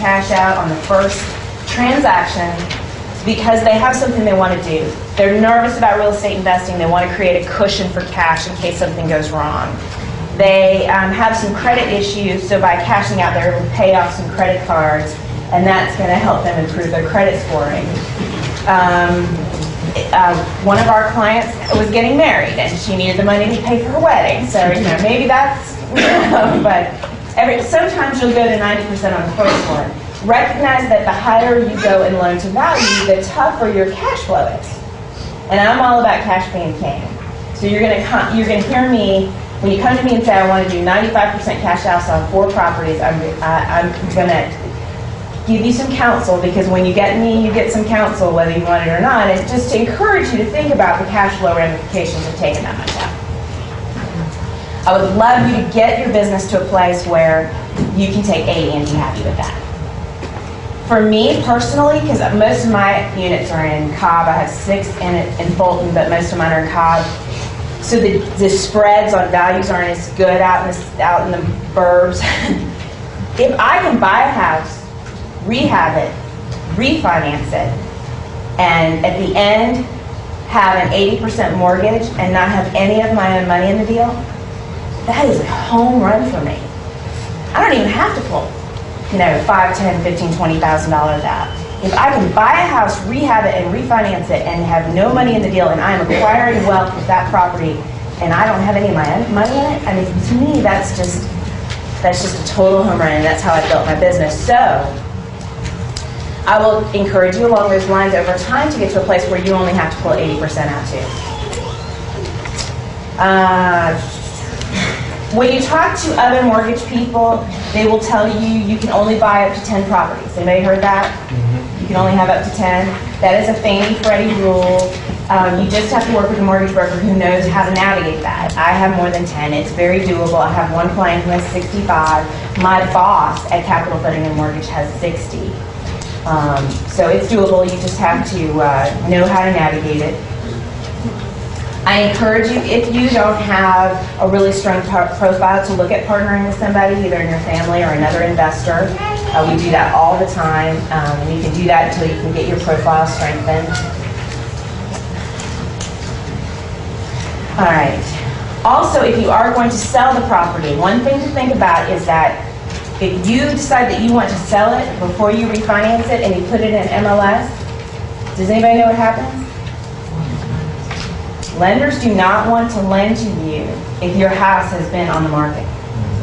cash out on the first transaction because they have something they want to do. They're nervous about real estate investing. They want to create a cushion for cash in case something goes wrong. They have some credit issues, so by cashing out, they're able to pay off some credit cards, and that's going to help them improve their credit scoring. One of our clients was getting married, and she needed the money to pay for her wedding. So maybe that's, but sometimes you'll go to 90% on the first one. Recognize that the higher you go in loan to value, the tougher your cash flow is. And I'm all about cash being king. So you're gonna hear me when you come to me and say I want to do 95% cash outs on 4 properties. I'm gonna give you some counsel, because when you get me, you get some counsel whether you want it or not, and just to encourage you to think about the cash flow ramifications of taking that much out. I would love you to get your business to a place where you can take 80 and be happy with that. For me personally, because most of my units are in Cobb, I have 6 in Fulton, but most of mine are in Cobb. So the spreads on values aren't as good out in the burbs. If I can buy a house, rehab it, refinance it, and at the end have an 80% mortgage and not have any of my own money in the deal, that is a home run for me. I don't even have to pull, $5, $10, $15, $20,000 out. If I can buy a house, rehab it, and refinance it, and have no money in the deal, and I'm acquiring wealth with that property, and I don't have any of my own money in it, I mean, to me, that's just a total home run, and that's how I built my business. So I will encourage you along those lines over time to get to a place where you only have to pull 80% out too. When you talk to other mortgage people, they will tell you you can only buy up to 10 properties. Anybody heard that? You can only have up to 10. That is a Fannie Freddie rule. You just have to work with a mortgage broker who knows how to navigate that. I have more than 10. It's very doable. I have one client who has 65. My boss at Capital Funding and Mortgage has 60. So it's doable. You just have to know how to navigate it. I encourage you, if you don't have a really strong profile, to look at partnering with somebody, either in your family or another investor. We do that all the time, and you can do that until you can get your profile strengthened. All right. Also, if you are going to sell the property, one thing to think about is that if you decide that you want to sell it before you refinance it and you put it in MLS, does anybody know what happens? Lenders do not want to lend to you if your house has been on the market,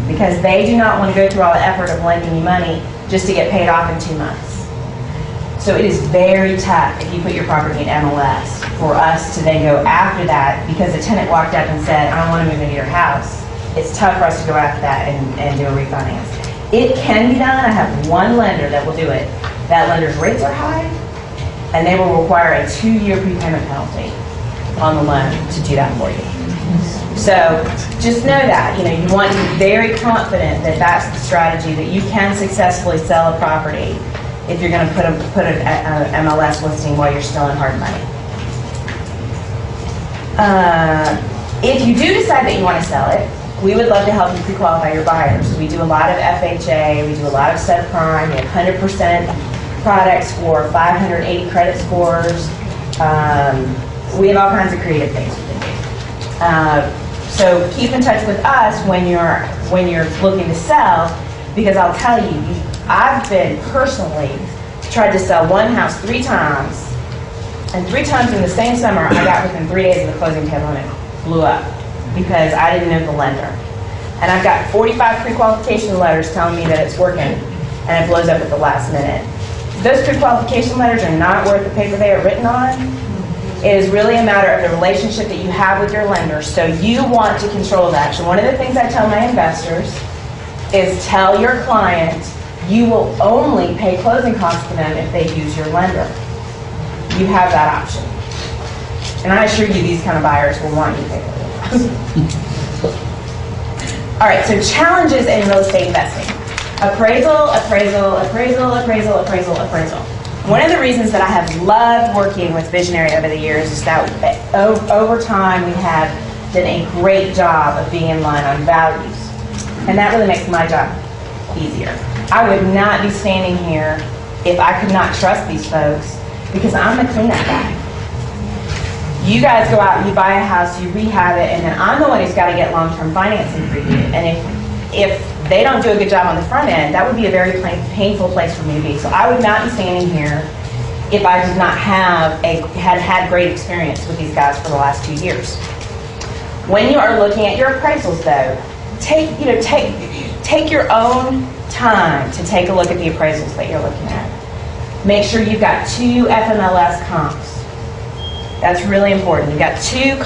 because they do not want to go through all the effort of lending you money just to get paid off in 2 months. So it is very tough if you put your property in MLS for us to then go after that because the tenant walked up and said, I don't want to move into your house. It's tough for us to go after that and do a refinance. It can be done. I have one lender that will do it. That lender's rates are high, and they will require a 2-year prepayment penalty on the loan to do that for you. So just know that, you want to be very confident that that's the strategy, that you can successfully sell a property if you're going to put an MLS listing while you're still in hard money. If you do decide that you want to sell it, we would love to help you pre-qualify your buyers. We do a lot of FHA, we do a lot of subprime, we have 100% products for 580 credit scores. We have all kinds of creative things we can do. So keep in touch with us when you're looking to sell, because I'll tell you, I've been personally tried to sell one house 3 times, and 3 times in the same summer I got within 3 days of the closing table and it blew up because I didn't know the lender. And I've got 45 pre-qualification letters telling me that it's working, and it blows up at the last minute. Those pre-qualification letters are not worth the paper they are written on. It is really a matter of the relationship that you have with your lender. So you want to control that. So one of the things I tell my investors is tell your client you will only pay closing costs for them if they use your lender. You have that option. And I assure you these kind of buyers will want you to pay closing costs. All right, so challenges in real estate investing. Appraisal, appraisal, appraisal, appraisal, appraisal, appraisal. One of the reasons that I have loved working with Visionary over the years is that over time we have done a great job of being in line on values. And that really makes my job easier. I would not be standing here if I could not trust these folks, because I'm the cleanup guy. You guys go out, you buy a house, you rehab it, and then I'm the one who's got to get long-term financing for you. And if they don't do a good job on the front end, that would be a very painful place for me to be. So I would not be standing here if I did not have had great experience with these guys for the last 2 years. When you are looking at your appraisals, though, take your own time to take a look at the appraisals that you're looking at. Make sure you've got 2 FMLS comps. That's really important. You've got 2